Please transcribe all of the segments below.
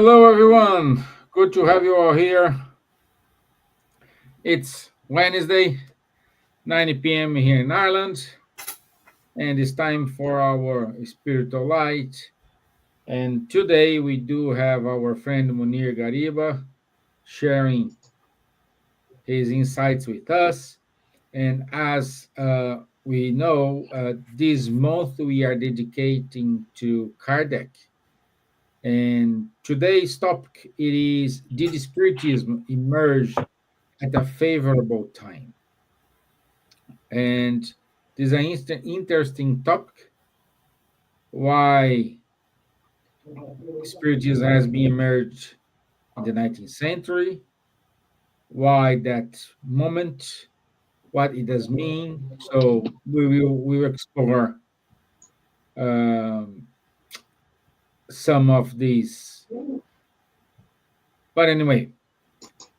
Hello, everyone. Good to have you all here. It's Wednesday, 9 p.m. here in Ireland, and it's time for our spiritual light. And today we do have our friend Munir Gariba sharing his insights with us. And as we know, this month we are dedicating to Kardec. And today's topic it is: Did Spiritism emerge at a favorable time? And this is an interesting topic. Why Spiritism has been emerged in the 19th century? Why that moment? What it does mean? So we will explore um, some of these. But anyway,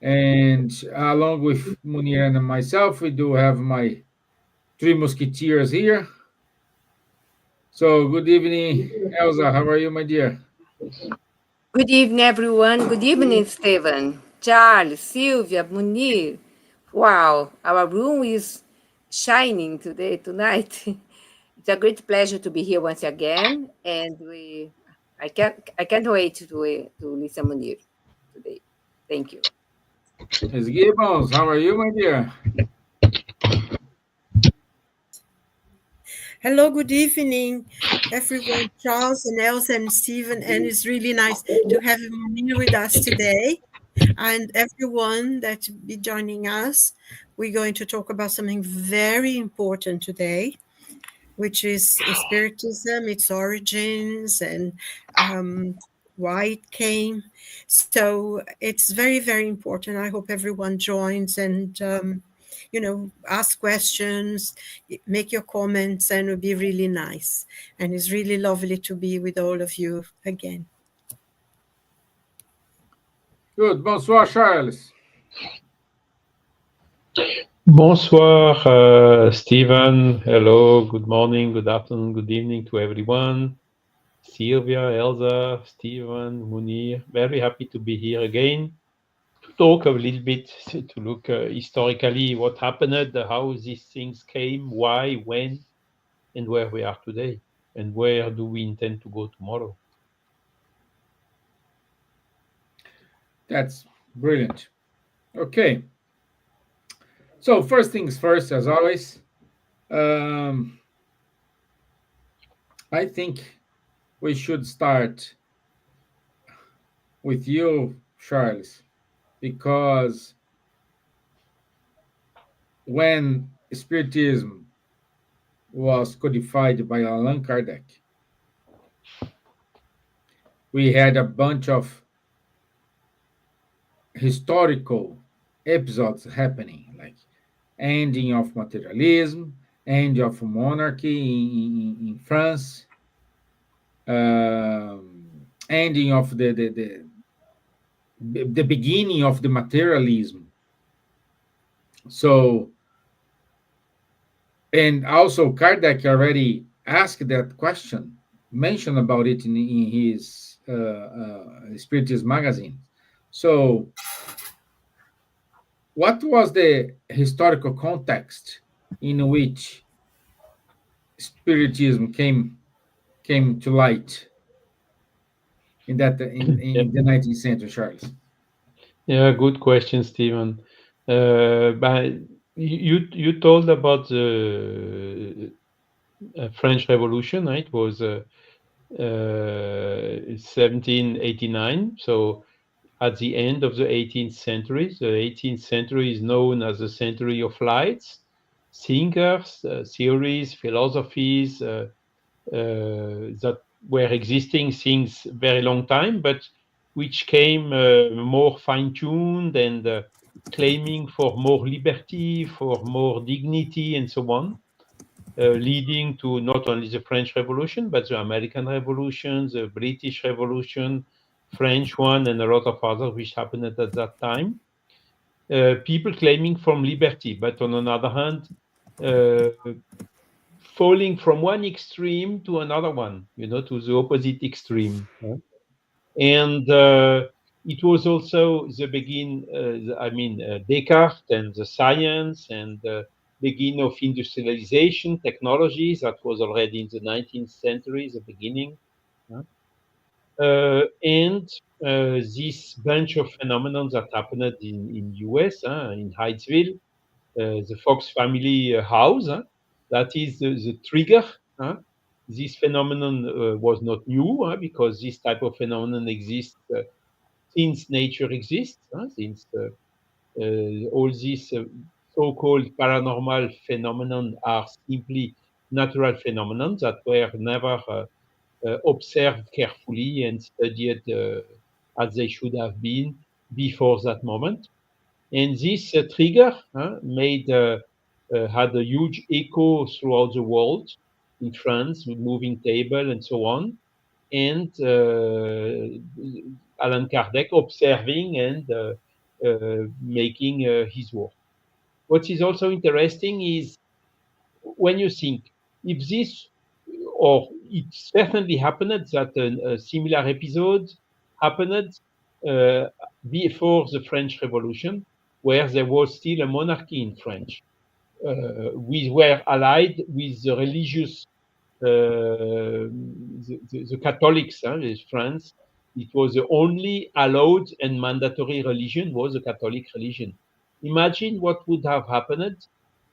and along with Munir and myself, we do have my three musketeers here. So good evening, Elsa. How are you, my dear? Good evening, everyone. Good evening, Stevan, Charles, Silvia, Munir. Wow, our room is shining tonight. It's a great pleasure to be here once again, and I can't wait to listen Munir today. Thank you. Miss Gibbons, how are you, my dear? Hello, good evening, everyone. Charles and Elsa and Steven, and it's really nice to have you with us today. And everyone that be joining us, we're going to talk about something very important today, which is Spiritism, its origins, and why it came. So it's very, very important. I hope everyone joins and ask questions, make your comments, and it'll be really nice. And it's really lovely to be with all of you again. Good. Bonsoir, Charles. Bonsoir, Stevan. Hello, good morning, good afternoon, good evening to everyone. Silvia, Elsa, Stevan, Munir, very happy to be here again to talk a little bit, to look historically what happened, how these things came, why, when, and where we are today, and where do we intend to go tomorrow. That's brilliant. Okay. So first things first, as always, um, I think we should start with you, Charles, because when Spiritism was codified by Allan Kardec, we had a bunch of historical episodes happening, like ending of materialism, end of monarchy in France, ending of the beginning of the materialism. So, and also Kardec already asked that question, mentioned about it in his Spiritism magazine. So, what was the historical context in which Spiritism came to light in the 19th century, Charles? Yeah, good question, Steven. But you told about the French Revolution, right? It was 1789. So at the end of the 18th century, the 18th century is known as the century of lights. Thinkers, theories, philosophies that were existing since very long time, but which came more fine-tuned and claiming for more liberty, for more dignity, and so on, leading to not only the French Revolution, but the American Revolution, the British Revolution, French one, and a lot of others which happened at that time. People claiming from liberty, but on another hand, falling from one extreme to another one, to the opposite extreme. And it was also the begin, Descartes and the science and the begin of industrialization technologies that was already in the 19th century, the beginning. And this bunch of phenomena that happened in US, in Hydesville, the Fox family house, that is the trigger. This phenomenon was not new because this type of phenomenon exists since nature exists, since all these so-called paranormal phenomena are simply natural phenomena that were never observed carefully and studied as they should have been before that moment. And this trigger had a huge echo throughout the world, in France, with moving table and so on. And Allan Kardec observing and making his work. What is also interesting is when you think if this, or it certainly happened that a similar episode happened before the French Revolution, where there was still a monarchy in France. We were allied with the religious, the Catholics in France. It was the only allowed and mandatory religion was the Catholic religion. Imagine what would have happened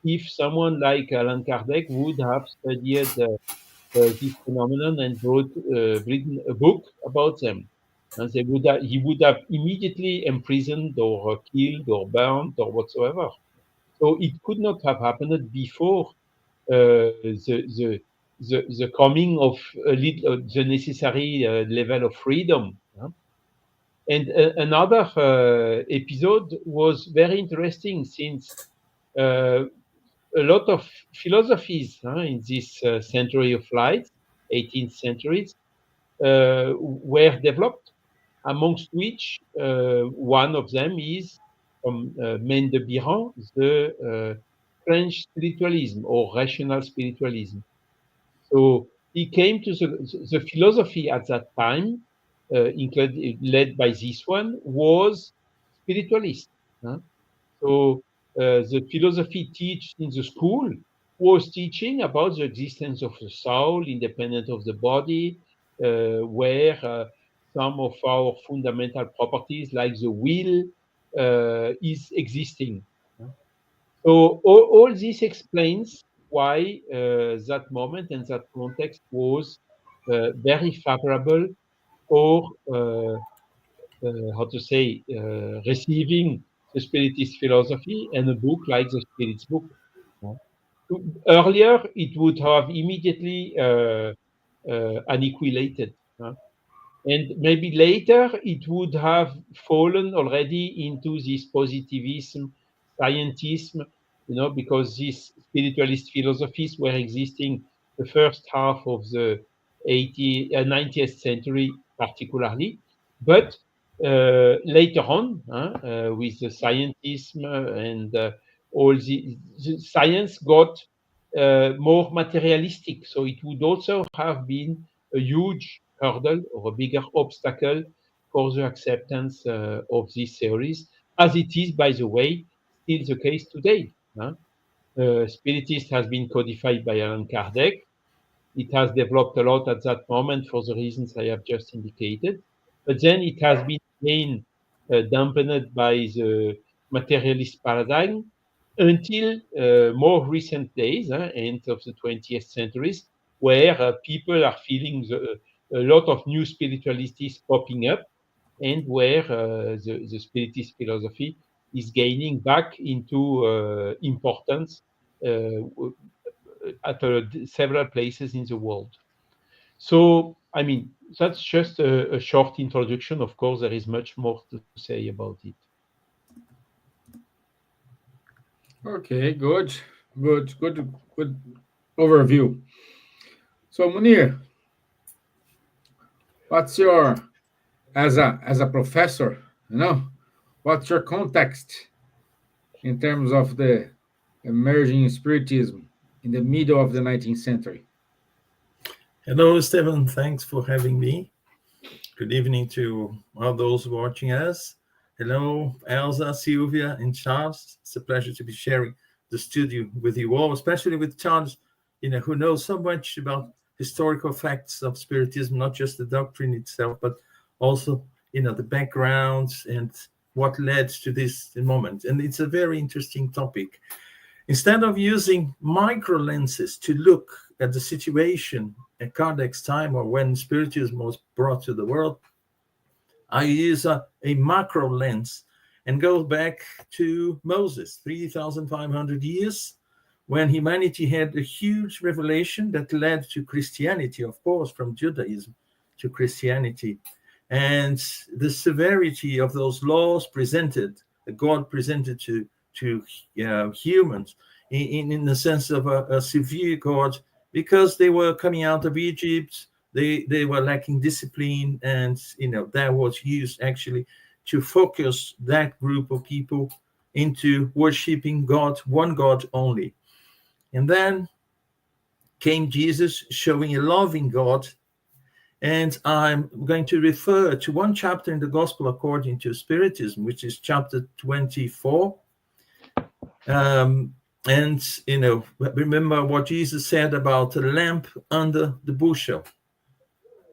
if someone like Allan Kardec would have studied this phenomenon and written a book about them. And he would have immediately imprisoned or killed or burnt or whatsoever. So it could not have happened before the coming of the necessary level of freedom. And another episode was very interesting since a lot of philosophies in this century of light, 18th centuries, were developed, amongst which one of them is from Maine de Biran, the French spiritualism or rational spiritualism. So he came to the philosophy at that time, led by this one, was spiritualist. So the philosophy taught in the school was teaching about the existence of the soul, independent of the body, where some of our fundamental properties, like the will, is existing. So all this explains why that moment and that context was very favorable for receiving the Spiritist philosophy and a book like the Spirit's book. Earlier, it would have immediately annihilated. And maybe later, it would have fallen already into this positivism, scientism, because these spiritualist philosophies were existing the first half of the 90th century, particularly. But later on, with the scientism and all the science got more materialistic. So it would also have been a huge hurdle or a bigger obstacle for the acceptance of these theories, as it is, by the way, still the case today. Spiritist has been codified by Allan Kardec. It has developed a lot at that moment for the reasons I have just indicated. But then it has been again dampened by the materialist paradigm until more recent days, end of the 20th centuries, where people are feeling a lot of new spiritualities popping up, and where the Spiritist philosophy is gaining back into importance at several places in the world. So, I mean, that's just a short introduction. Of course, there is much more to say about it. Okay, good overview. So Munir, what's your, as a professor, what's your context in terms of the emerging spiritism in the middle of the 19th century? Hello, Stevan. Thanks for having me. Good evening to all those watching us. Hello, Elsa, Silvia, and Charles. It's a pleasure to be sharing the studio with you all, especially with Charles, who knows so much about historical facts of Spiritism, not just the doctrine itself, but also, the backgrounds and what led to this moment. And it's a very interesting topic. Instead of using micro lenses to look at the situation at Kardec's time or when Spiritism was brought to the world, I use a macro lens and go back to Moses, 3,500 years, when humanity had a huge revelation that led to Christianity, of course, from Judaism to Christianity. And the severity of those laws God presented to humans in the sense of a severe God, because they were coming out of Egypt, they were lacking discipline, and that was used actually to focus that group of people into worshiping God, one God only. And then came Jesus, showing a loving God. And I'm going to refer to one chapter in the Gospel according to Spiritism, which is chapter 24. And remember what Jesus said about the lamp under the bushel.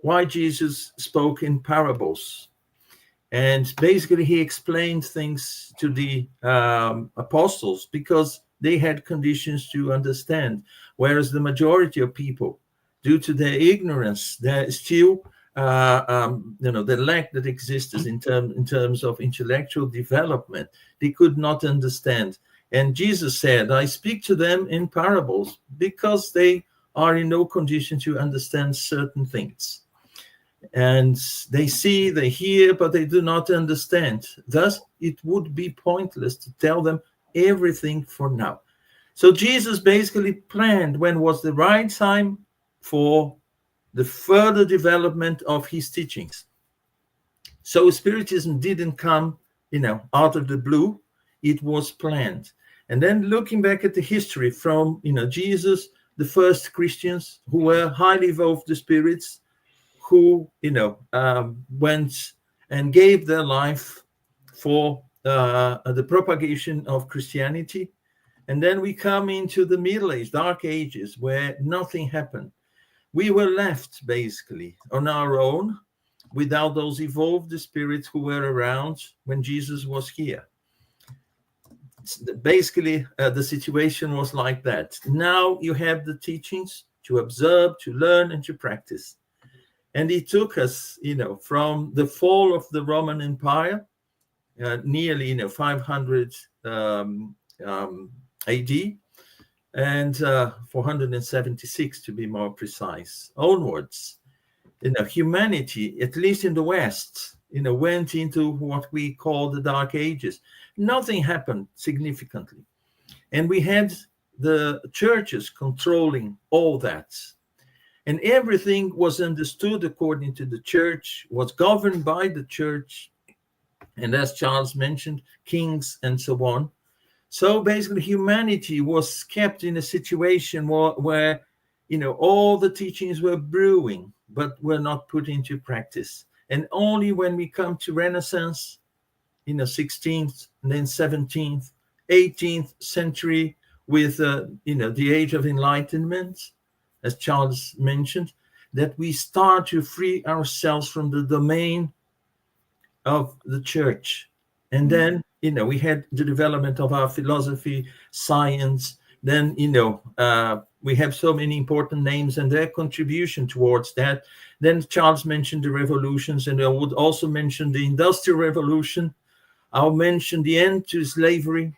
Why Jesus spoke in parables. And basically he explained things to the apostles because they had conditions to understand, whereas the majority of people, due to their ignorance, there is still the lack that exists in terms of intellectual development. They could not understand. And Jesus said, I speak to them in parables because they are in no condition to understand certain things. And they see, they hear, but they do not understand. Thus, it would be pointless to tell them everything for now. So Jesus basically planned when was the right time for the further development of his teachings. So Spiritism didn't come, out of the blue. It was planned. And then looking back at the history from, Jesus, the first Christians who were highly evolved spirits, who, went and gave their life for the propagation of Christianity. And then we come into the Middle Age, Dark Ages, where nothing happened. We were left basically on our own without those evolved spirits who were around when Jesus was here. Basically, the situation was like that. Now you have the teachings to observe, to learn, and to practice. And it took us, from the fall of the Roman Empire, nearly, 500 AD, and 476 to be more precise, onwards. Humanity, at least in the West, went into what we call the Dark Ages. Nothing happened significantly. And we had the churches controlling all that. And everything was understood according to the church, was governed by the church. And as Charles mentioned, kings and so on. So basically humanity was kept in a situation where all the teachings were brewing, but were not put into practice. And only when we come to Renaissance, 16th, and then 17th, 18th century, with, the Age of Enlightenment, as Charles mentioned, that we start to free ourselves from the domain of the church. And then, we had the development of our philosophy, science. Then, we have so many important names and their contribution towards that. Then Charles mentioned the revolutions, and I would also mention the Industrial Revolution. I'll mention the end to slavery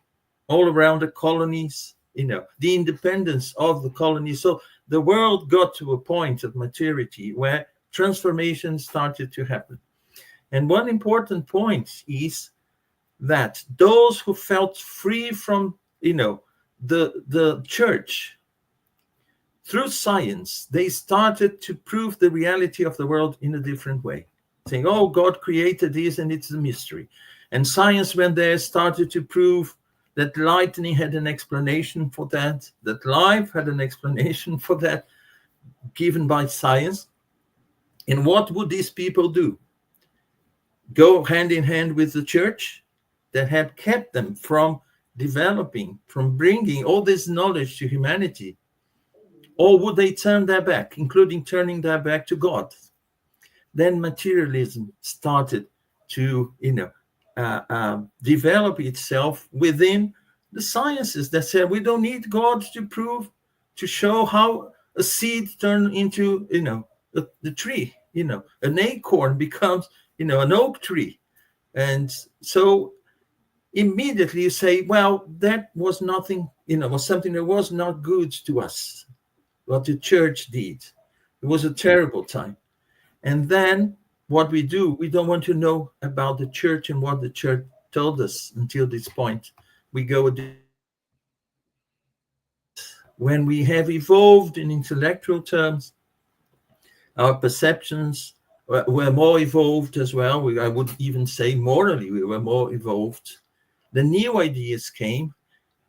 all around the colonies, the independence of the colonies. So the world got to a point of maturity where transformation started to happen. And one important point is that those who felt free from, the church, through science, they started to prove the reality of the world in a different way, saying, oh, God created this and it's a mystery. And science, when they started to prove that lightning had an explanation for that life had an explanation for that, given by science. And what would these people do? go hand in hand with the church that had kept them from developing, from bringing all this knowledge to humanity? Or would they turn their back, including turning their back to God? Then materialism started to, develop itself within the sciences that said we don't need God to show how a seed turned into, the tree, an acorn becomes, an oak tree. And so immediately you say, well, that was nothing, was something that was not good to us, what the church did. It was a terrible time. And then what we do, we don't want to know about the church and what the church told us until this point. We go when we have evolved in intellectual terms, our perceptions were more evolved as well. I would even say morally, we were more evolved. The new ideas came,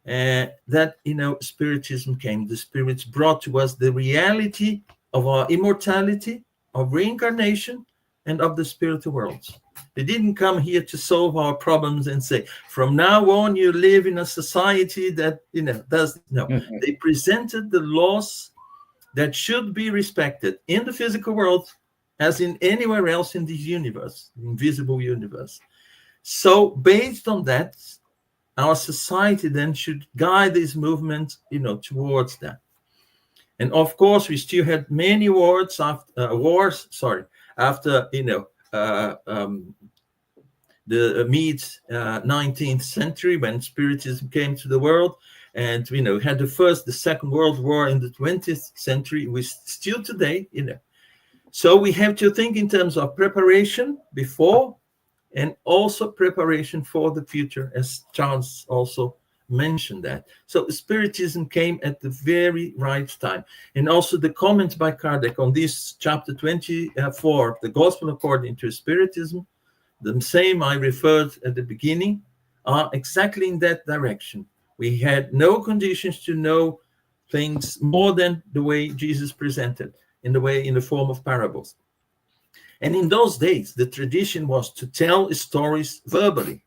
that, Spiritism came. The spirits brought to us the reality of our immortality, of reincarnation, and of the spiritual world. They didn't come here to solve our problems and say, from now on, you live in a society that, does. No, they presented the laws that should be respected in the physical world as in anywhere else in this universe, the invisible universe. So based on that, our society then should guide this movement, towards that. And of course, we still had many wars after, the mid-19th century, when Spiritism came to the world, and had the Second World War in the 20th century. We still today, So we have to think in terms of preparation before, and also preparation for the future, as Charles also mentioned that. So Spiritism came at the very right time. And also the comments by Kardec on this chapter 24, the Gospel according to Spiritism, the same I referred at the beginning, are exactly in that direction. We had no conditions to know things more than the way Jesus presented, in the form of parables. And in those days, the tradition was to tell stories verbally.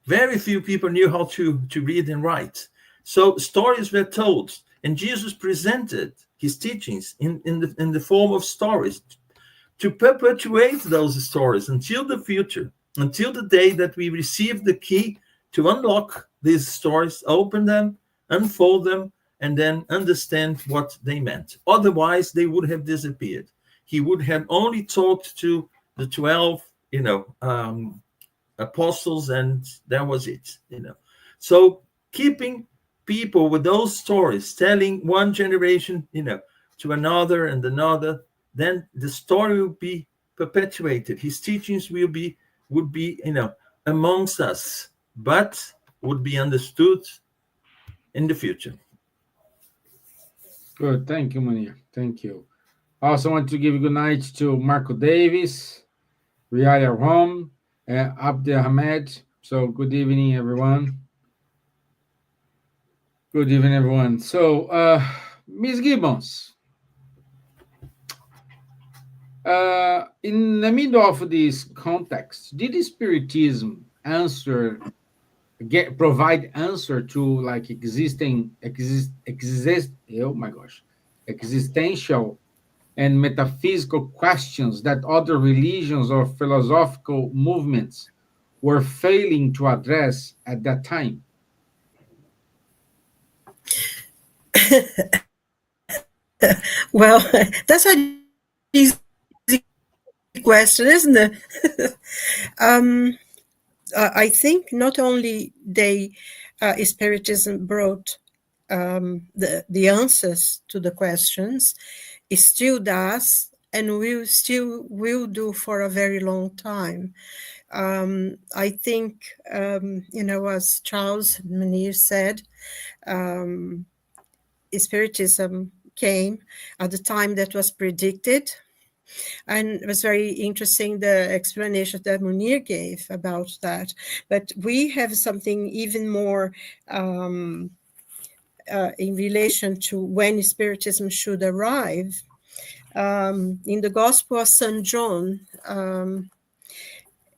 Very few people knew how to read and write. So stories were told, and Jesus presented his teachings in the form of stories to perpetuate those stories until the future, until the day that we receive the key to unlock these stories, open them, unfold them, and then understand what they meant. Otherwise, they would have disappeared. He would have only talked to the 12, apostles, and that was it. So keeping people with those stories, telling one generation, to another and another, then the story will be perpetuated. His teachings would be, amongst us, but would be understood in the future. Good. Thank you, Munir. Thank you. I also want to give a good night to Marco Davis, Riaya Rom, and Abdel Ahmed. So good evening, everyone. Good evening, everyone. So, Ms. Gibbons, in the middle of this context, did Spiritism provide answer to like existential and metaphysical questions that other religions or philosophical movements were failing to address at that time? Well, that's an easy question, isn't it? I think not only Spiritism brought the answers to the questions, it still does, and will do for a very long time. I think, as Charles Munir said, Spiritism came at the time that was predicted. And it was very interesting, the explanation that Munir gave about that. But we have something even more in relation to when Spiritism should arrive. In the Gospel of St. John,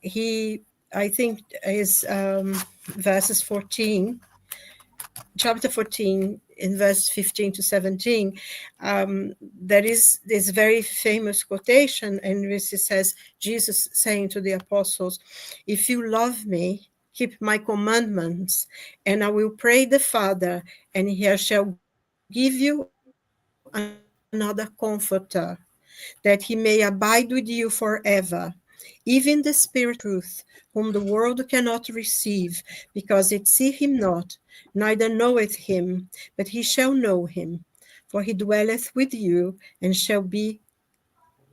he, I think, is verses 14, chapter 14, in verse 15 to 17, there is this very famous quotation in which it says, Jesus saying to the apostles, if you love me, keep my commandments, and I will pray the Father, and he shall give you another comforter, that he may abide with you forever, even the Spirit of truth, whom the world cannot receive, because it see him not, neither knoweth him, but he shall know him. For he dwelleth with you, and shall be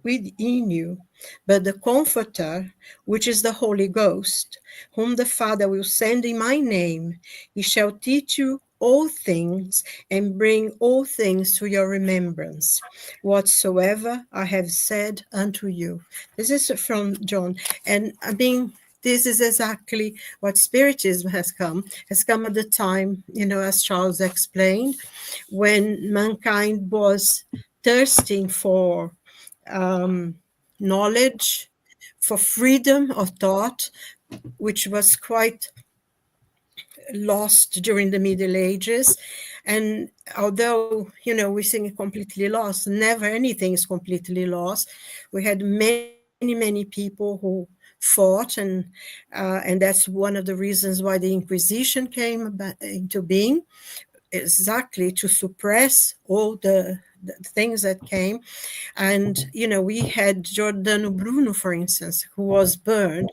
within you. But the Comforter, which is the Holy Ghost, whom the Father will send in my name, he shall teach you all things, and bring all things to your remembrance, whatsoever I have said unto you. This is from John. And I mean, this is exactly what Spiritism has come at the time, as Charles explained, when mankind was thirsting for knowledge, for freedom of thought, which was quite lost during the Middle Ages. And although, we think completely lost, never anything is completely lost. We had many people who fought, and that's one of the reasons why the Inquisition came into being, exactly to suppress all the things that came. And, we had Giordano Bruno, for instance, who was burned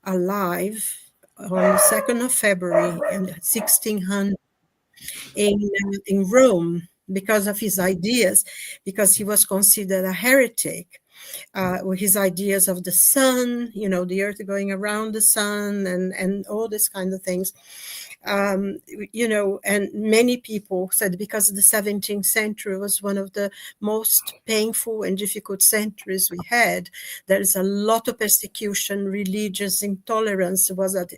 alive on the 2nd of February in 1600 in Rome because of his ideas, because he was considered a heretic. With his ideas of the sun, the earth going around the sun, and all these kind of things. And many people said because the 17th century was one of the most painful and difficult centuries we had. There is a lot of persecution, religious intolerance was at,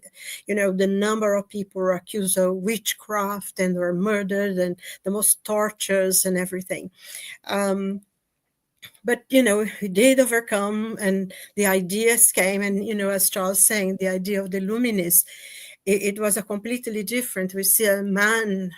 the number of people were accused of witchcraft and were murdered, and the most tortures and everything. But, we did overcome, and the ideas came, and, as Charles saying, the idea of the luminist, it was a completely different. We see a man,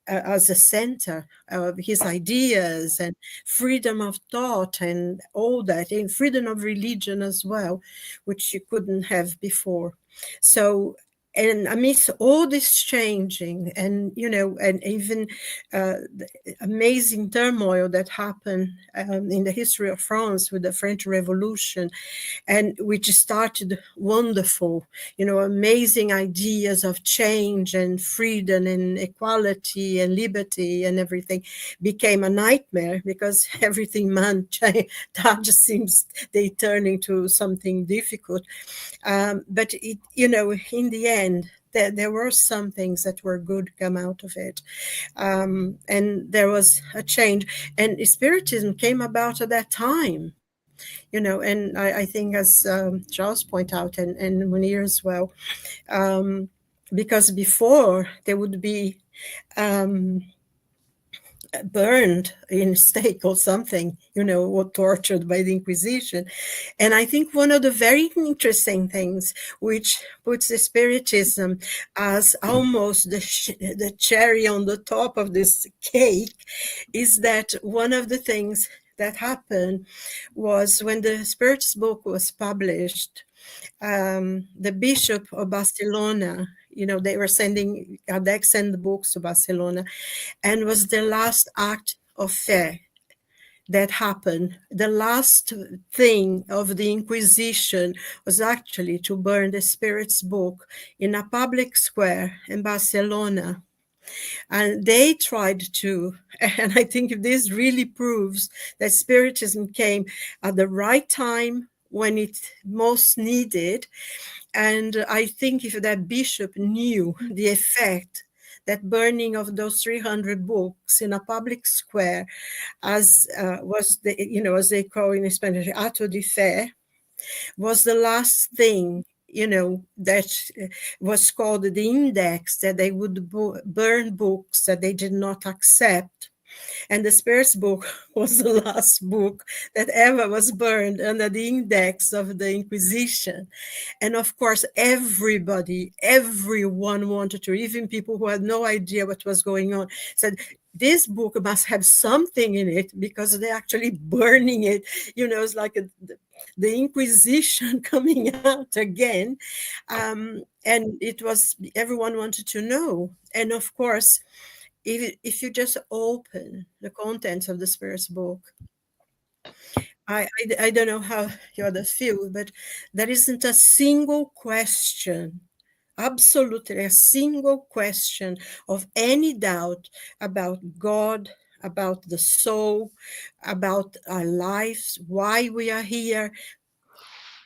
as a center of his ideas, and freedom of thought and all that, and freedom of religion as well, which you couldn't have before. So, and amidst all this changing, and and even the amazing turmoil that happened in the history of France with the French Revolution, and which started wonderful, amazing ideas of change and freedom and equality and liberty and everything, became a nightmare because everything that just seems they turn into something difficult. But it, in the end, there were some things that were good come out of it. And there was a change. And Spiritism came about at that time, and I think, as Charles pointed out, and Munir as well, because before there would be burned in stake or something, or tortured by the Inquisition. And I think one of the very interesting things, which puts the Spiritism as almost the cherry on the top of this cake, is that one of the things that happened was when the Spirit's book was published, the Bishop of Barcelona, they were sending Kardec sent books to Barcelona, and was the last act of faith that happened. The last thing of the Inquisition was actually to burn the Spirit's book in a public square in Barcelona. And they tried to, and I think this really proves that Spiritism came at the right time when it most needed. And I think if that bishop knew the effect that burning of those 300 books in a public square, as was the, as they call in Spanish, acto de fe, was the last thing, that was called the index, that they would burn books that they did not accept. And the Spirits book was the last book that ever was burned under the index of the Inquisition. And of course, everyone wanted to, even people who had no idea what was going on, said, this book must have something in it because they're actually burning it. It's like the Inquisition coming out again. And it was, everyone wanted to know. And of course, if you just open the contents of the Spirits book, I don't know how you others feel, but there isn't a single question, absolutely a single question of any doubt about God, about the soul, about our lives, why we are here,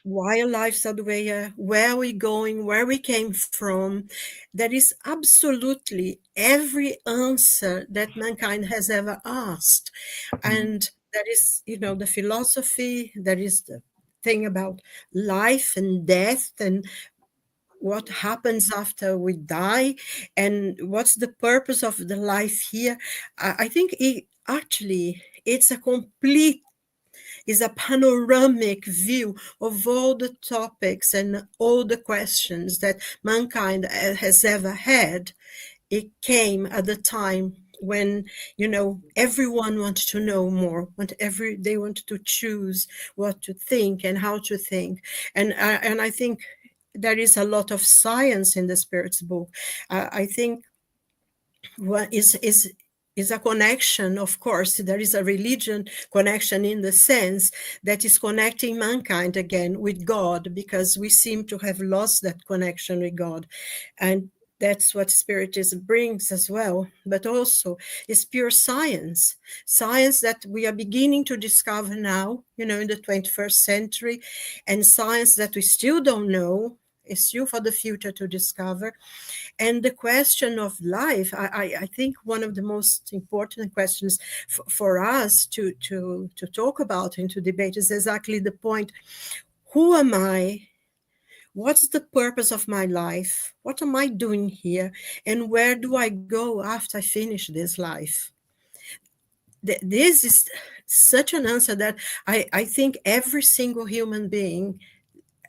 why our lives are the way we are, where we're going, where we came from. There is absolutely every answer that mankind has ever asked. And there is, the philosophy, there is the thing about life and death and what happens after we die and what's the purpose of the life here. I think it's a complete, is a panoramic view of all the topics and all the questions that mankind has ever had. It came at the time when, everyone wanted to know more, they wanted to choose what to think and how to think. And I think there is a lot of science in the Spirits book. I think what is a connection. Of course, there is a religion connection in the sense that is connecting mankind again with God, because we seem to have lost that connection with God. And that's what Spiritism brings as well. But also is pure science that we are beginning to discover now, in the 21st century, and science that we still don't know, is still for the future to discover. And the question of life, I think one of the most important questions for us to talk about and to debate is exactly the point: who am I? What's the purpose of my life? What am I doing here? And where do I go after I finish this life? This is such an answer that I think every single human being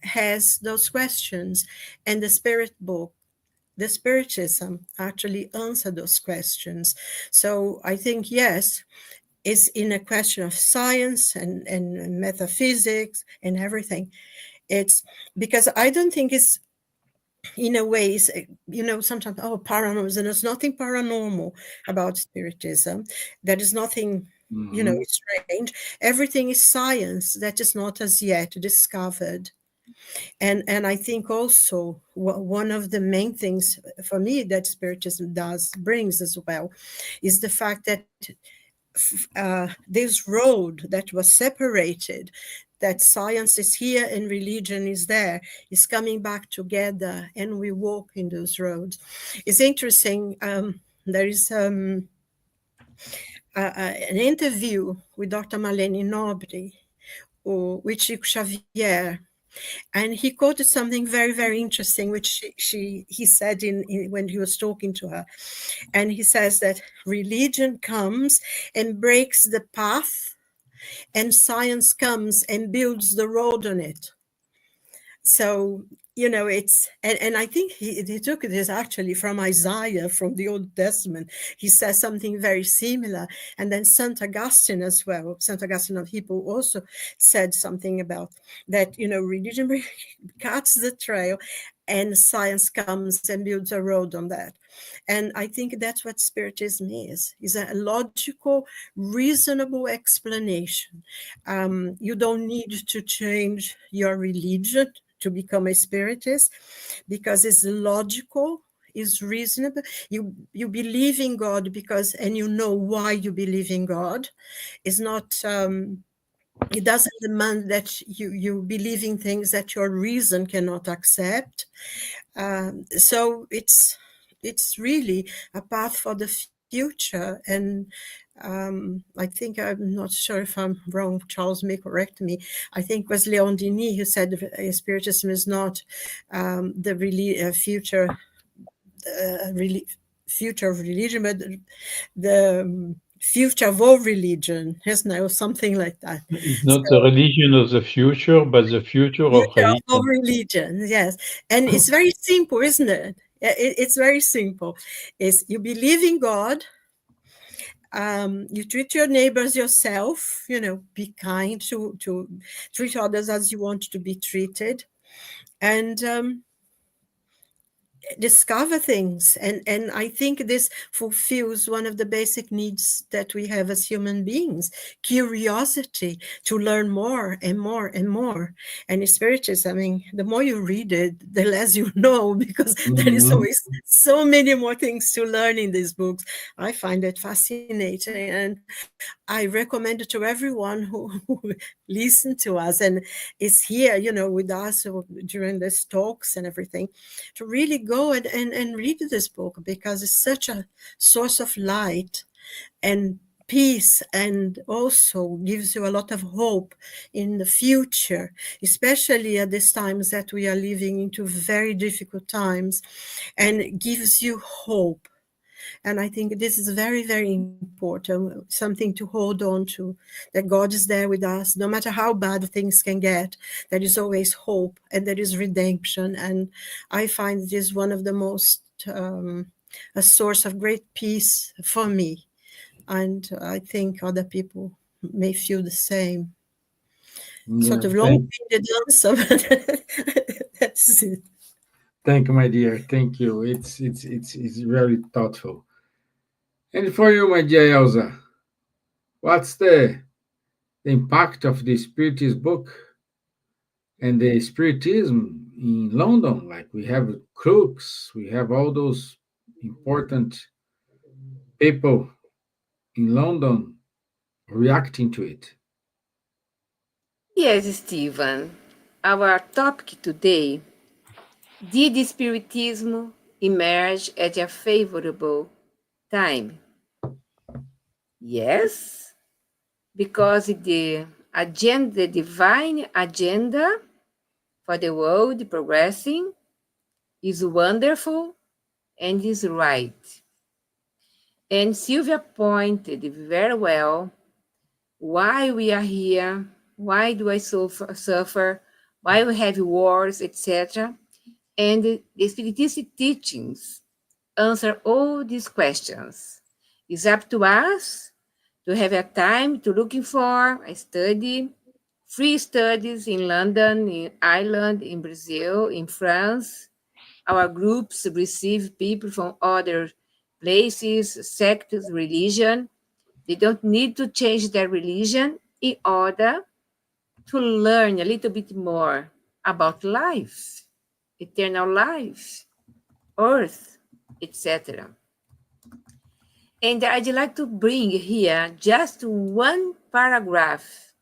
has those questions. And the Spirit book, the Spiritism, actually answer those questions. So I think, yes, it's in a question of science and metaphysics and everything. It's because I don't think it's, in a way, sometimes, paranormal, and there's nothing paranormal about Spiritism. There is nothing, strange. Everything is science that is not as yet discovered. And I think also one of the main things for me that Spiritism brings as well is the fact that this road that was separated, that science is here and religion is there, is coming back together, and we walk in those roads. It's interesting. There is an interview with Dr. Marlene Nobre with Chico Xavier. And he quoted something very, very interesting, which he said when he was talking to her. And he says that religion comes and breaks the path, and science comes and builds the road on it. So, it's, and I think he took this actually from Isaiah, from the Old Testament. He says something very similar. And then St. Augustine as well, St. Augustine of Hippo, also said something about that, religion cuts the trail and science comes and builds a road on that. And I think that's what Spiritism is a logical, reasonable explanation. You don't need to change your religion to become a Spiritist, because it's logical, is reasonable. You believe in God because, and you know why you believe in God. It's not, it doesn't demand that you believe in things that your reason cannot accept. So it's really a path for the future. And I think, I'm not sure if I'm wrong, Charles may correct me, I think it was Leon Denis who said Spiritism is not the really future of religion, but the future of all religion, isn't it, or something like that. It's not the So religion of the future, but the future of future of all religion. religion, yes. And it's very simple, isn't it? It's very simple. Is you believe in God, you treat your neighbors yourself, be kind to treat others as you want to be treated, and discover things. And I think this fulfills one of the basic needs that we have as human beings: curiosity to learn more and more and more. And in Spiritism, I mean, the more you read it, the less you know, because there is Mhm. always so many more things to learn in these books. I find it fascinating, and I recommend it to everyone who listen to us and is here, with us during these talks and everything, to really go and read this book, because it's such a source of light and peace, and also gives you a lot of hope in the future, especially at these times that we are living into very difficult times, and gives you hope. And I think this is very, very important, something to hold on to, that God is there with us. No matter how bad things can get, there is always hope and there is redemption. And I find this one of the most, a source of great peace for me. And I think other people may feel the same. Sort Yeah, of long-winded answer, but that's it. thank you, my dear. Thank you. It's very thoughtful. And for you, my dear Elsa, what's the impact of the Spiritist book and the Spiritism in London? Like we have crooks, we have all those important people in London reacting to it. Yes, Stevan. Our topic today: did Spiritism emerge at a favorable time? Yes, because the divine agenda for the world progressing is wonderful and is right. And Silvia pointed very well why we are here, why do I suffer, why we have wars, etc. And the Spiritist teachings answer all these questions. It's up to us to have a time to looking for a study, free studies in London, in Ireland, in Brazil, in France. Our groups receive people from other places, sects, religion. They don't need to change their religion in order to learn a little bit more about life, eternal life, earth, etc. And I'd like to bring here just one paragraph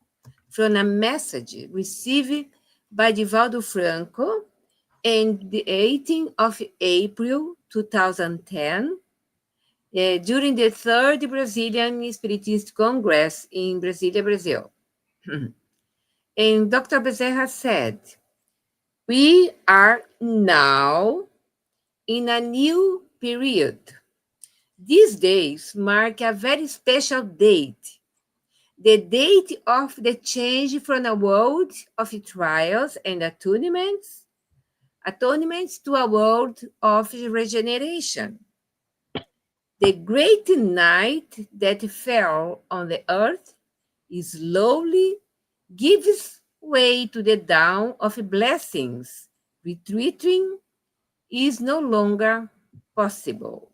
from a message received by Divaldo Franco on the 18th of April 2010 during the third Brazilian Spiritist Congress in Brasilia, Brazil. And Dr. Bezerra said, "We are now in a new period. These days mark a very special date, the date of the change from a world of trials and atonements to a world of regeneration. The great night that fell on the earth slowly gives way to the dawn of blessings. Retreating is no longer possible."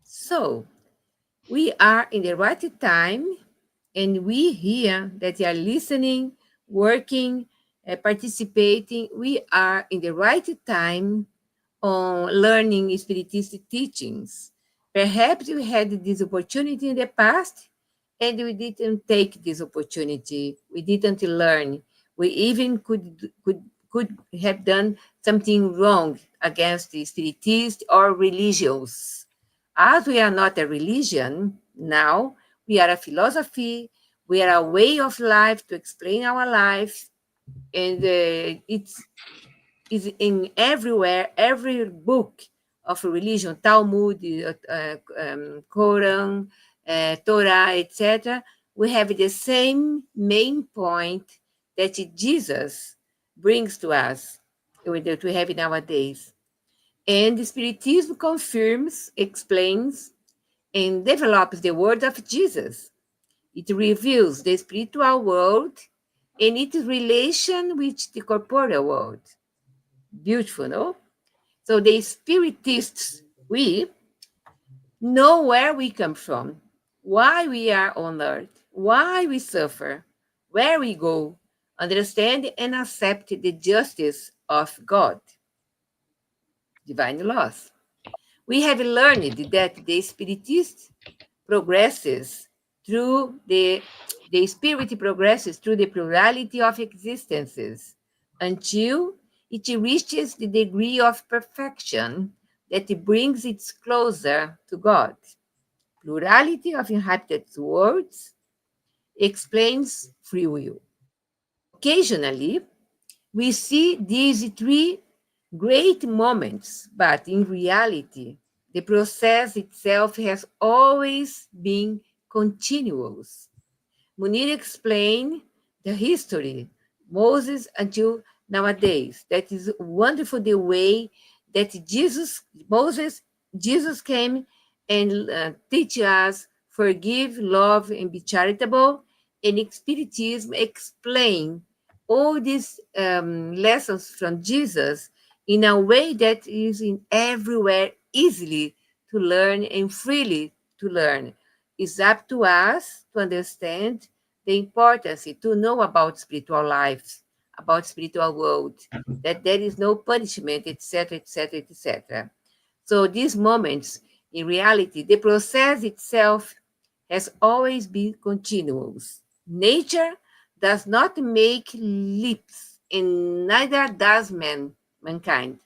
So, we are in the right time, and we here that are listening, working, participating, we are in the right time on learning Spiritist teachings. Perhaps we had this opportunity in the past and we didn't take this opportunity. We didn't learn. We even could have done something wrong against the Spiritist or religions. As we are not a religion now, we are a philosophy, we are a way of life to explain our life, and it's is in everywhere, every book of religion, Talmud, Quran, Torah, etc., we have the same main point that Jesus brings to us, that we have nowadays. And the Spiritism confirms, explains, and develops the word of Jesus. It reveals the spiritual world and its relation with the corporeal world. Beautiful, no? So the Spiritists, we know where we come from, why we are on earth, why we suffer, where we go, understand and accept the justice of God, divine laws. We have learned that the Spiritist progresses through the spirit progresses through the plurality of existences until it reaches the degree of perfection that brings it closer to God. Plurality of inhabited worlds explains free will. Occasionally, we see these three great moments, but in reality, the process itself has always been continuous. Munir explained the history, Moses until nowadays. That is wonderful the way that Jesus came and teach us, forgive, love, and be charitable. And Spiritism explain all these lessons from Jesus in a way that is in everywhere easily to learn and freely to learn. It's up to us to understand the importance to know about spiritual lives, about spiritual world, that there is no punishment, etc., etc., etc. So these moments, in reality, the process itself has always been continuous. Nature does not make leaps, and neither does mankind.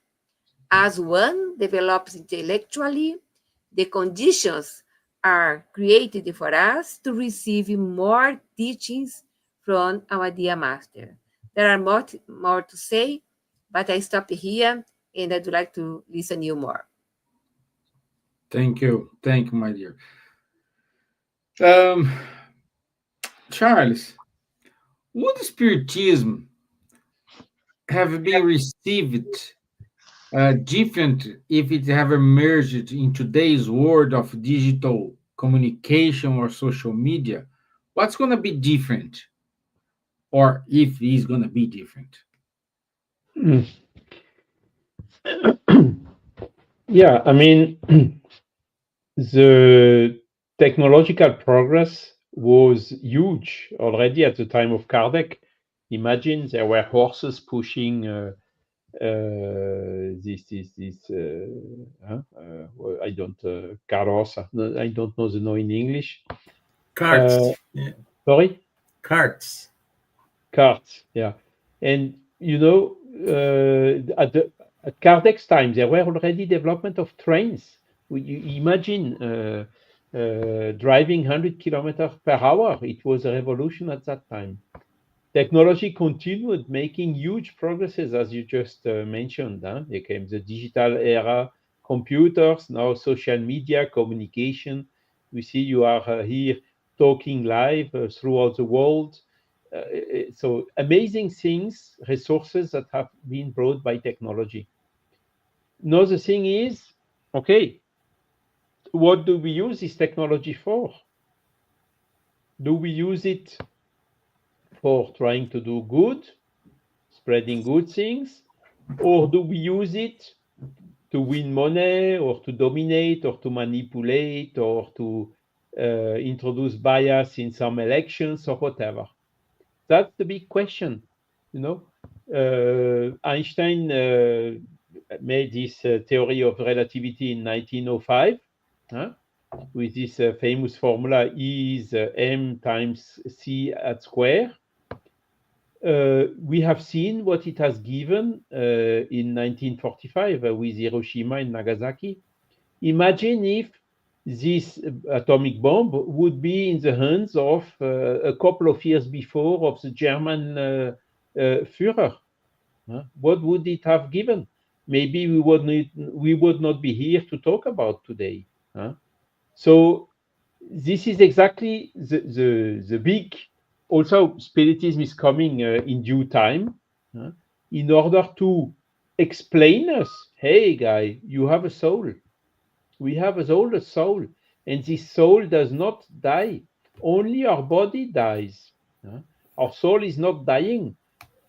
As one develops intellectually, the conditions are created for us to receive more teachings from our dear Master. There are more to say, but I stop here and I'd like to listen you more. Thank you. Thank you, my dear. Um, Charles, would Spiritism have been received different if it have emerged in today's world of digital communication or social media? What's going to be different, or if it's going to be different? Mm. Yeah, I mean, the technological progress was huge already at the time of Kardec. Imagine there were horses pushing well, I don't carroza. No, I don't know the name in English. Carts. Yeah. Sorry, Carts. carts. Yeah, and at Kardec's time there were already development of trains. You imagine driving 100 kilometers per hour. It was a revolution at that time. Technology continued making huge progresses, as you just mentioned. There came the digital era, computers, now social media, communication. We see you are here talking live throughout the world. So amazing things, resources that have been brought by technology. Now the thing is, okay, what do we use this technology for? Do we use it for trying to do good, spreading good things, or do we use it to win money or to dominate or to manipulate or to introduce bias in some elections or whatever? That's the big question. Einstein made this theory of relativity in 1905 with this famous formula E is m times c at square. We have seen what it has given in 1945 with Hiroshima and Nagasaki. Imagine if this atomic bomb would be in the hands of a couple of years before of the German Führer. What would it have given? Maybe we would not be here to talk about today. So this is exactly the big. Also, Spiritism is coming in due time, in order to explain us. Hey, guy, you have a soul. We have a soul, and this soul does not die. Only our body dies. Our soul is not dying.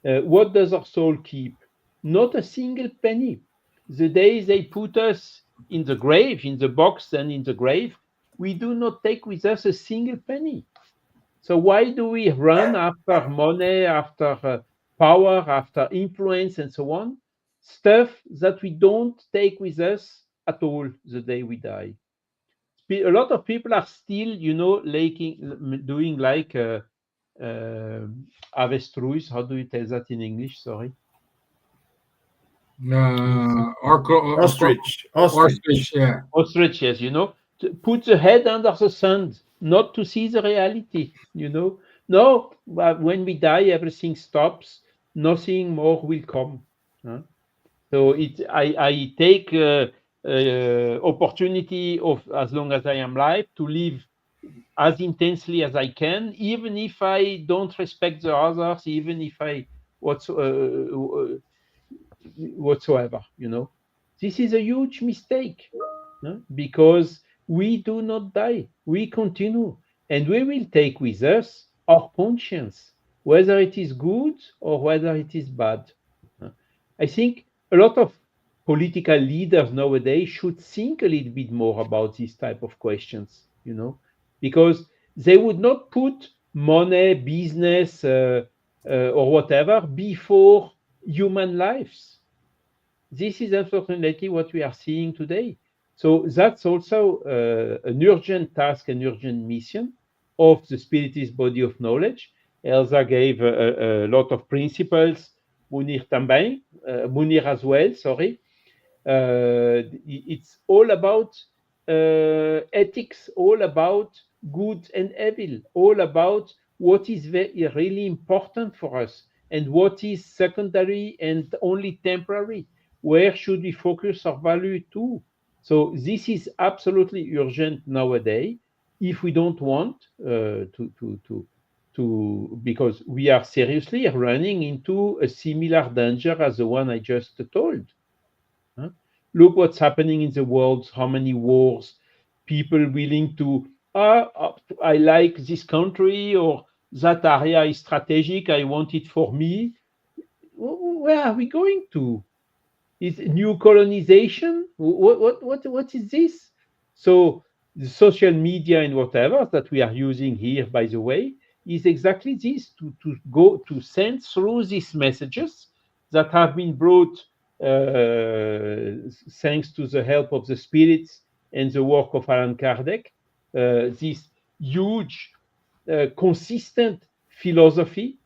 What does our soul keep? Not a single penny. The day they put us in the grave, in the box and in the grave, we do not take with us a single penny. So why do we run after money, after power, after influence, and so on? Stuff that we don't take with us at all the day we die. A lot of people are still, doing like uh, avestruz. How do you tell that in English? Sorry. Ostrich. Ostrich, yeah. Ostrich, yes, to put the head under the sun, not to see the reality. No, but when we die, everything stops. Nothing more will come. Huh? So I take opportunity of as long as I am alive to live as intensely as I can, even if I don't respect the others, even if I whatsoever. This is a huge mistake, because we do not die, we continue, and we will take with us our conscience, whether it is good or whether it is bad. Uh, I think a lot of political leaders nowadays should think a little bit more about these type of questions, because they would not put money, business, or whatever before human lives. This is unfortunately what we are seeing today. So that's also an urgent task, an urgent mission of the Spiritist body of knowledge. Elsa gave a lot of principles, Munir também, Munir as well, sorry. It's all about ethics, all about good and evil, all about what is really important for us and what is secondary and only temporary. Where should we focus our value to? So this is absolutely urgent nowadays. If we don't want because we are seriously running into a similar danger as the one I just told. Huh? Look what's happening in the world, how many wars, people willing to, I like this country or that area is strategic, I want it for me. Where are we going to? Is new colonization? What is this? So the social media and whatever that we are using here, by the way, is exactly this, to go to send through these messages that have been brought thanks to the help of the spirits and the work of Allan Kardec, this huge, consistent philosophy,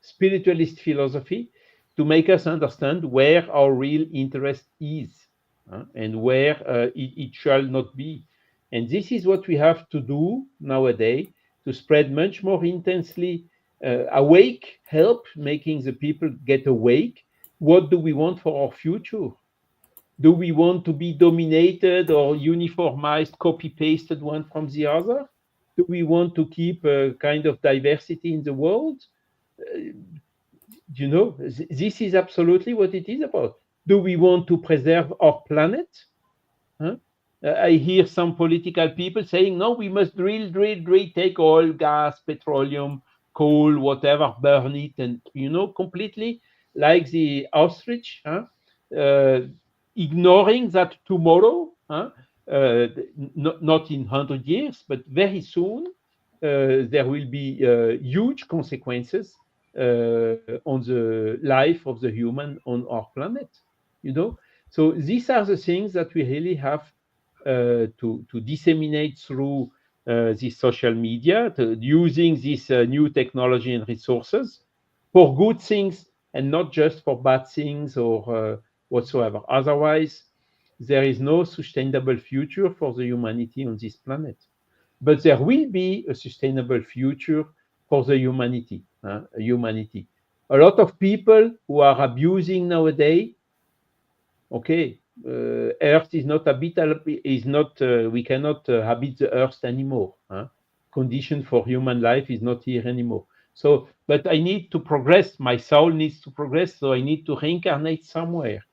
spiritualist philosophy, to make us understand where our real interest is, and where it shall not be. And this is what we have to do nowadays to spread much more intensely awake, help making the people get awake. What do we want for our future? Do we want to be dominated or uniformized, copy-pasted one from the other? Do we want to keep a kind of diversity in the world? This is absolutely what it is about. Do we want to preserve our planet? Huh? I hear some political people saying, no, we must drill, take oil, gas, petroleum, coal, whatever, burn it, and, completely like the ostrich, ignoring that tomorrow, not in 100 years, but very soon, there will be huge consequences on the life of the human on our planet. So these are the things that we really have to disseminate through this social media, using this new technology and resources for good things and not just for bad things or whatsoever. Otherwise, there is no sustainable future for the humanity on this planet. But there will be a sustainable future for the humanity. A lot of people who are abusing nowadays, okay, Earth is not habitable, is not, we cannot habit the Earth anymore. Huh? Condition for human life is not here anymore. So, but I need to progress. My soul needs to progress, so I need to reincarnate somewhere.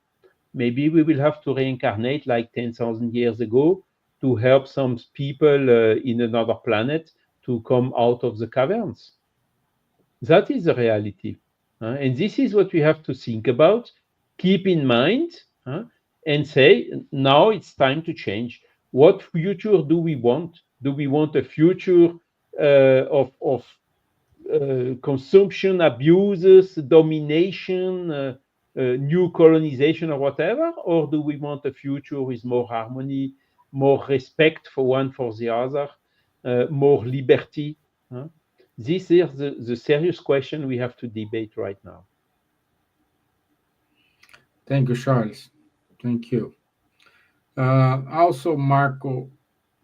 Maybe we will have to reincarnate like 10,000 years ago to help some people in another planet to come out of the caverns. That is the reality. And this is what we have to think about, keep in mind, and say, now it's time to change. What future do we want? Do we want a future of consumption, abuses, domination, new colonization, or whatever? Or do we want a future with more harmony, more respect for one for the other, more liberty? This is the serious question we have to debate right now. Thank you, Charles. Thank you. Also, Marco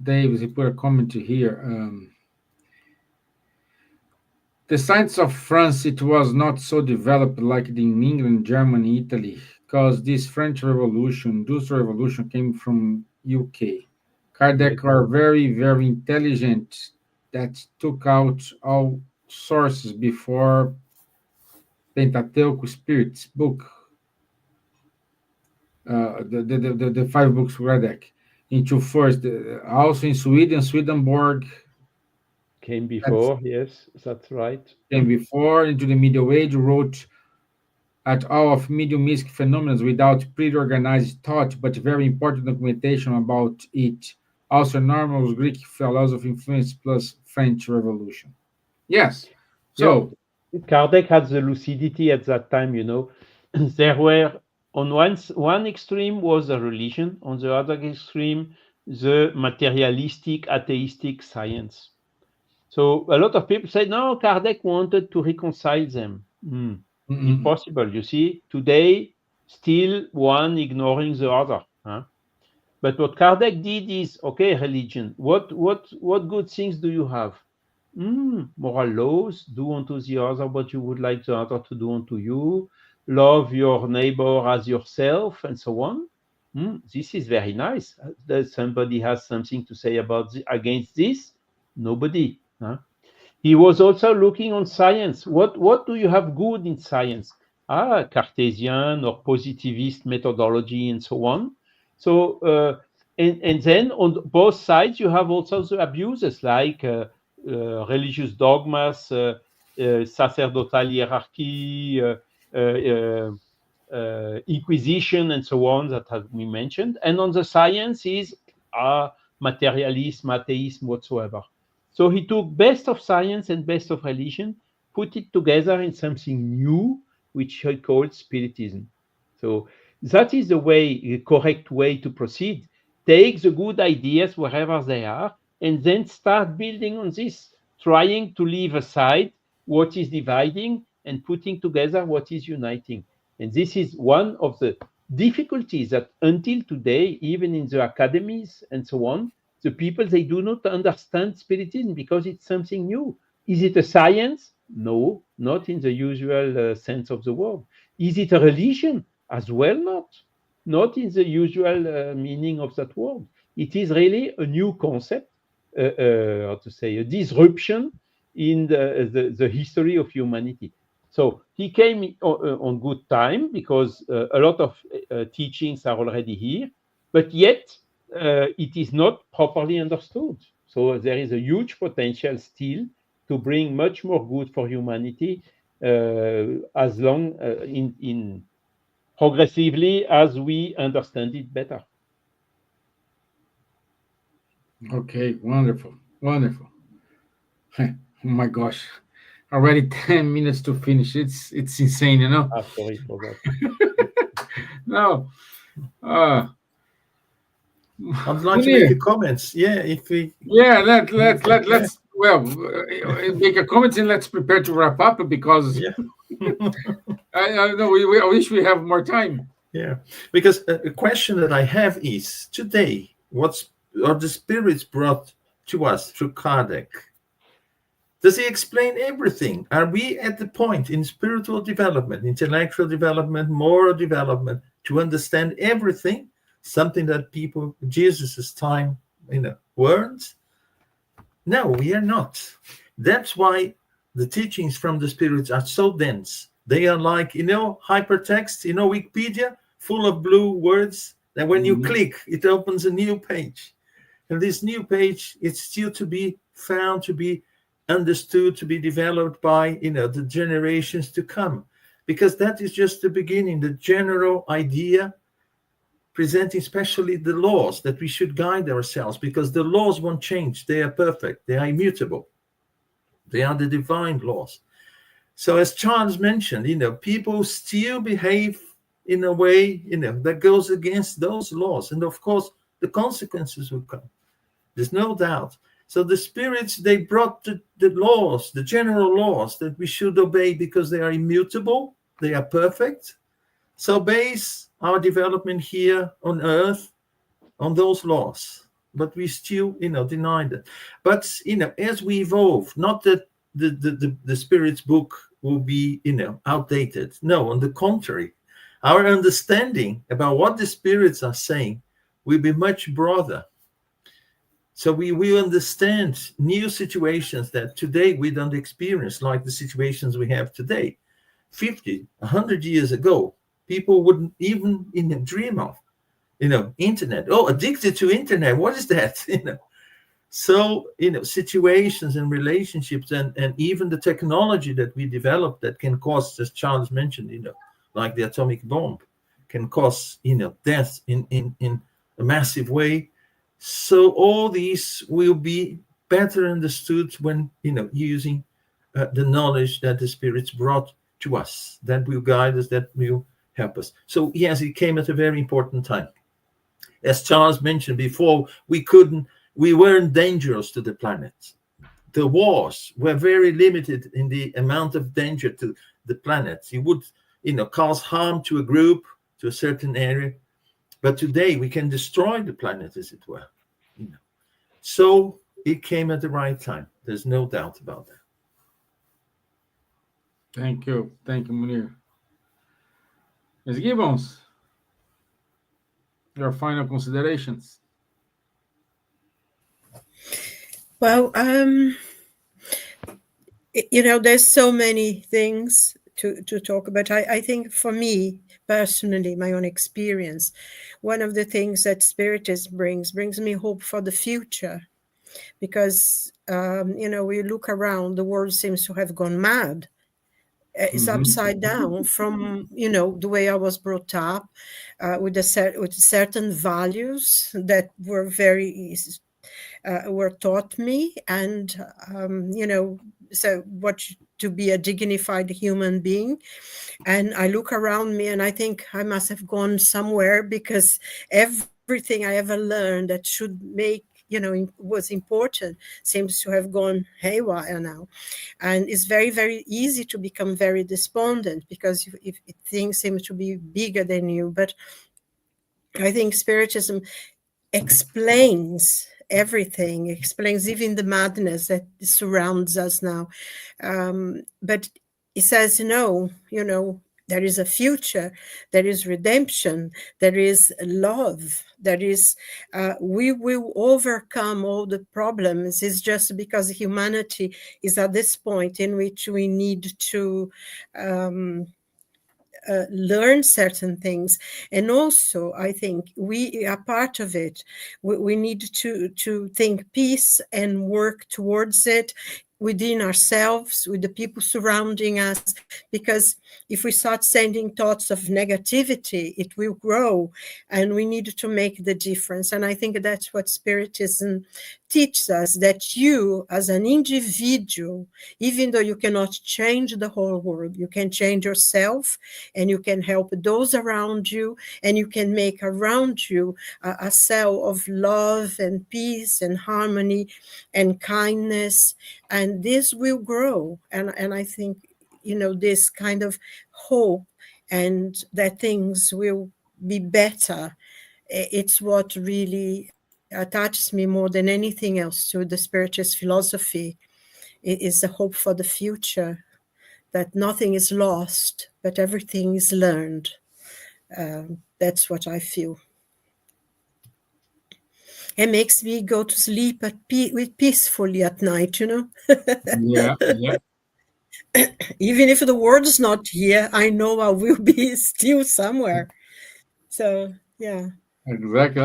Davis, he put a comment here. The science of France, it was not so developed like in England, Germany, Italy, because this French Revolution, Industrial Revolution, came from UK. Kardec are very, very intelligent that took out all sources before Pentateuch Spirits book, the five books Kardec, into first, also in Sweden, Swedenborg, Came before, yes, that's right. came before, into the Middle Age, wrote at all of mediumistic phenomena without pre-organized thought, but very important documentation about it. Also, normal Greek philosophy influence plus French Revolution. Yes. So, Kardec had the lucidity at that time, you know. There were, on one extreme was a religion, on the other extreme, the materialistic, atheistic science. So a lot of people say, no, Kardec wanted to reconcile them. Impossible. You see, today, still one ignoring the other. But what Kardec did is, okay, religion, what good things do you have? Moral laws, do unto the other what you would like the other to do unto you, love your neighbor as yourself, and so on. This is very nice. Does somebody has something to say about against this? Nobody. He was also looking on science. What do you have good in science? Cartesian or positivist methodology and so on. So and then on both sides you have also the abuses like religious dogmas, sacerdotal hierarchy, inquisition, and so on that have been mentioned. And on the science is materialism, atheism, whatsoever. So he took best of science and best of religion, put it together in something new, which he called Spiritism. So that is the correct way to proceed. Take the good ideas wherever they are, and then start building on this, trying to leave aside what is dividing and putting together what is uniting. And this is one of the difficulties that until today, even in the academies and so on, the people, they do not understand Spiritism because it's something new. Is it a science? No, not in the usual sense of the word. Is it a religion? As well, not in the usual meaning of that word. It is really a new concept, how to say, a disruption in the history of humanity. So he came on good time because a lot of teachings are already here, but yet it is not properly understood. So there is a huge potential still to bring much more good for humanity as long in progressively as we understand it better. Okay, wonderful. Oh my gosh, already 10 minutes to finish. It's insane, you know. Sorry for that. No. I'd like to make a comment. Yeah, if we. Yeah, let's make a comment and let's prepare to wrap up because I know I wish we have more time. Yeah, because a question that I have is today, what are the spirits brought to us through Kardec? Does he explain everything? Are we at the point in spiritual development, intellectual development, moral development to understand everything? something that people Jesus' time, weren't. No, we are not. That's why the teachings from the spirits are so dense. They are like, hypertext, Wikipedia, full of blue words. And when you click, it opens a new page. And this new page, it's still to be found, to be understood, to be developed by, the generations to come. Because that is just the beginning, the general idea, presenting especially the laws that we should guide ourselves, because the laws won't change. They are perfect. They are immutable. They are the divine laws. So as Charles mentioned, people still behave in a way, that goes against those laws. And of course, the consequences will come. There's no doubt. So the spirits, they brought the laws, the general laws that we should obey because they are immutable. They are perfect. So base our development here on earth on those laws. But we still, deny that. But, as we evolve, not that the Spirit's book will be, outdated. No, on the contrary, our understanding about what the spirits are saying will be much broader. So we will understand new situations that today we don't experience, like the situations we have today. 50, 100 years ago, people wouldn't even dream of, internet. Oh, addicted to internet. What is that? So, situations and relationships and even the technology that we develop that can cause, as Charles mentioned, like the atomic bomb, can cause, death in a massive way. So all these will be better understood when, using the knowledge that the spirits brought to us, that will guide us, that will help us. So yes, it came at a very important time. As Charles mentioned before, we weren't dangerous to the planet. The wars were very limited in the amount of danger to the planet. It would, cause harm to a group, to a certain area. But today we can destroy the planet, as it were. So it came at the right time. There's no doubt about that. Thank you, Munir. Ms. Gibbons, your final considerations. Well, there's so many things to talk about. I think for me personally, my own experience, one of the things that Spiritism brings me hope for the future, because we look around, the world seems to have gone mad. It's upside down from the way I was brought up, with certain values that were were taught me, and so what to be a dignified human being. And I look around me and I think I must have gone somewhere, because everything I ever learned that should make was important seems to have gone haywire now. And it's very, very easy to become very despondent, because if things seem to be bigger than you. But I think Spiritism explains everything, explains even the madness that surrounds us now. But it says, there is a future, there is redemption, there is love, there is, we will overcome all the problems. It's just because humanity is at this point in which we need to learn certain things. And also, I think we are part of it. We need to think peace and work towards it within ourselves, with the people surrounding us, because if we start sending thoughts of negativity, it will grow, and we need to make the difference. And I think that's what Spiritism teaches us, that you as an individual, even though you cannot change the whole world, you can change yourself, and you can help those around you, and you can make around you a cell of love and peace and harmony and kindness, and this will grow. And I think, this kind of hope and that things will be better, it's what really attaches me more than anything else to the Spiritist philosophy. It is the hope for the future, that nothing is lost, but everything is learned. That's what I feel. It makes me go to sleep with peacefully at night, Yeah, yeah, Even if the world's not here, I know I will be still somewhere. So, yeah. exactly.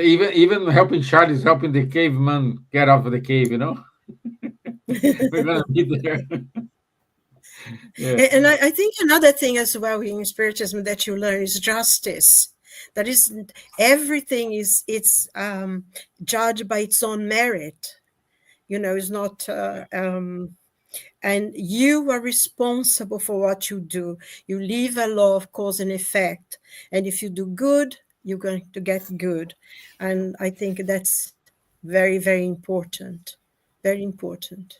Even helping Charlie is helping the caveman get off of the cave. We're gonna be there. Yeah, And I think another thing as well in Spiritism that you learn is justice. That is, everything is judged by its own merit. It's not, and you are responsible for what you do. You live a law of cause and effect. And if you do good, you're going to get good. And I think that's very, very important. Very important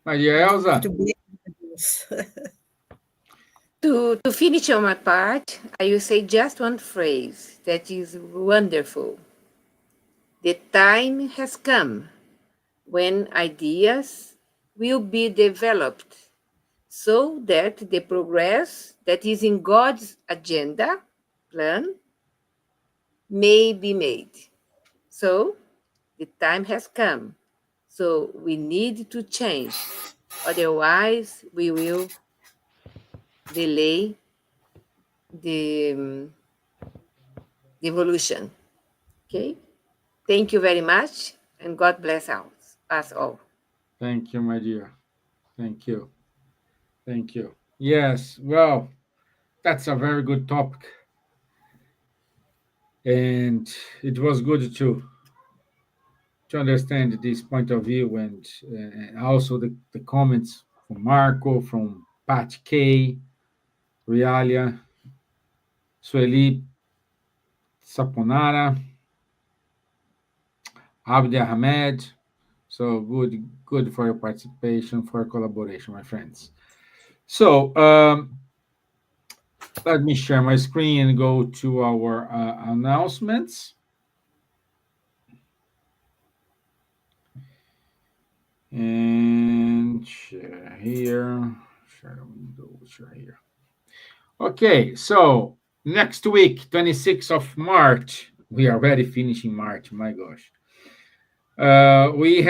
my dear to Elsa. be able to do this. To finish on my part, I will say just one phrase that is wonderful. The time has come when ideas will be developed so that the progress that is in God's agenda plan may be made. So the time has come. So we need to change. Otherwise, we will delay the evolution. Okay? Thank you very much, and God bless us all. Thank you, my dear. Thank you. Thank you. Yes. Well, that's a very good topic, and it was good to understand this point of view, and also the comments from Marco, from Pat K, Realia, Sueli Saponara, Abdi Ahmed. So good for your participation, for your collaboration, my friends. So let me share my screen and go to our announcements. And share here, share the window, share here. Okay, so next week, 26th of March, we are already finishing March, my gosh. We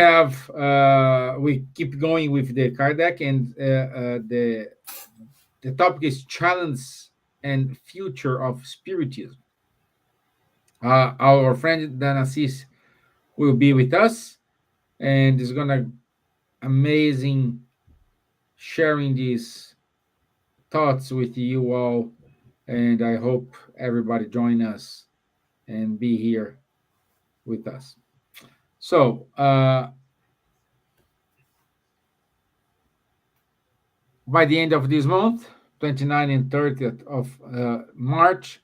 keep going with the card deck, and the topic is challenge and future of spiritism. Our friend Dan Assis will be with us, and is gonna amazing sharing these thoughts with you all. And I hope everybody join us and be here with us. So by the end of this month, 29th and 30th of March,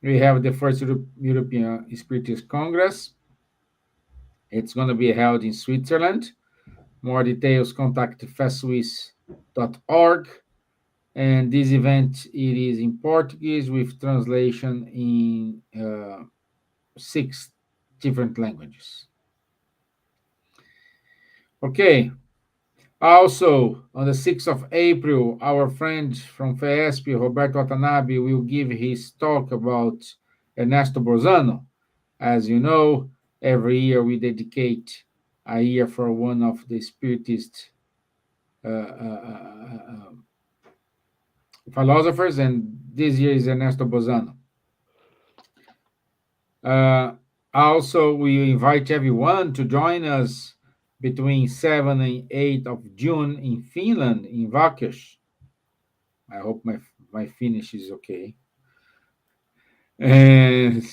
we have the first European Spiritist Congress. It's going to be held in Switzerland. More details, contact festswiss.org. And this event, it is in Portuguese with translation in 6 different languages. Okay. Also, on the 6th of April, our friend from FESP, Roberto Watanabe, will give his talk about Ernesto Borzano. As you know, every year we dedicate a year for one of the Spiritist philosophers, and this year is Ernesto Borzano. Also, we invite everyone to join us between 7 and 8 of June in Finland, in Vakes. I hope my Finnish is okay. And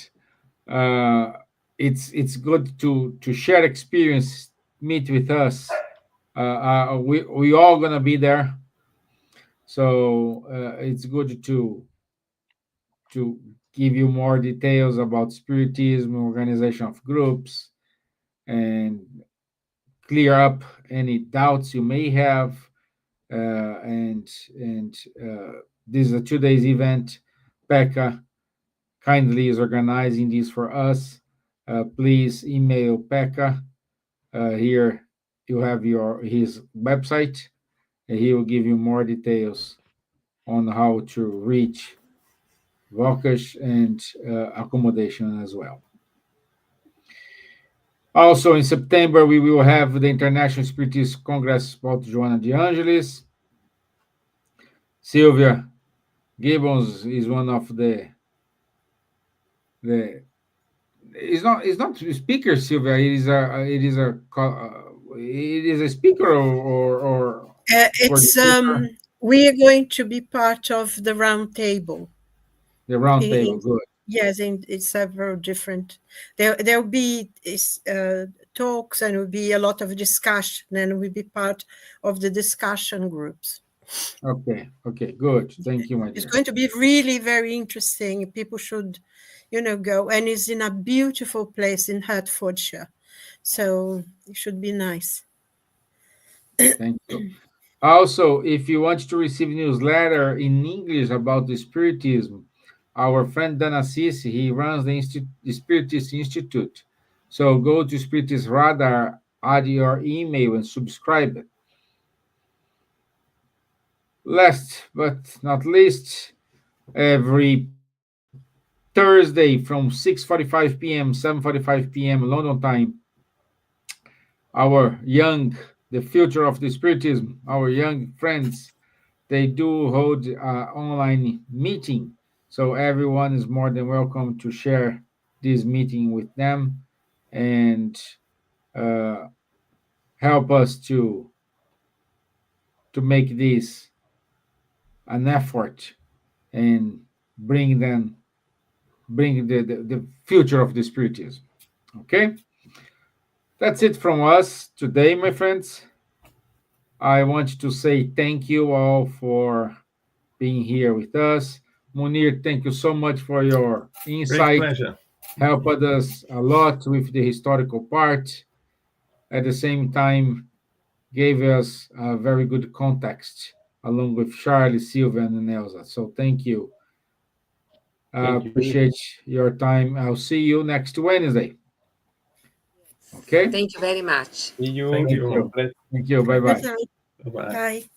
it's good to share experience, meet with us. We all gonna be there, so it's good to give you more details about spiritism, organization of groups, and clear up any doubts you may have. And this is a 2 days event. Pekka kindly is organizing this for us. Please email Pekka. Here you have his website, and he will give you more details on how to reach Vokish and accommodation as well. Also, in September, we will have the International Spiritist Congress about Joana de Angelis. Silvia Gibbons is one of the it's not a speaker, Silvia. It is a speaker or for the It's speaker, we are going to be part of the round table. the round In, table. Good. yes, in several different. There'll be talks, and will be a lot of discussion, and we'll be part of the discussion groups. Okay. Okay. Good. Thank you, my It's dear. going to be really very interesting. People should, go. And it's in a beautiful place in Hertfordshire. So it should be nice. Thank you. Also, if you want to receive newsletter in English about the Spiritism, our friend Dan Assisi, he runs the Spiritist Institute. So go to Spiritist Radar, add your email, and subscribe. Last but not least, every Thursday from 6:45 p.m., 7:45 p.m. London time, our young, the future of the Spiritism, our young friends, they do hold online meeting, so everyone is more than welcome to share this meeting with them and uh, help us to make this an effort and bring the future of the spiritism. Okay, that's it from us today, my friends. I want to say thank you all for being here with us. Munir, thank you so much for your Great insight. pleasure. Helped us a lot with the historical part. At the same time, gave us a very good context along with Charlie, Sylvan, and Elsa. So thank you. Thank you. Appreciate your time. I'll see you next Wednesday. Yes. Okay? Thank you very much. See you. Thank Thank you. you. God bless. Thank you. Bye Good bye. night. Bye bye. Bye.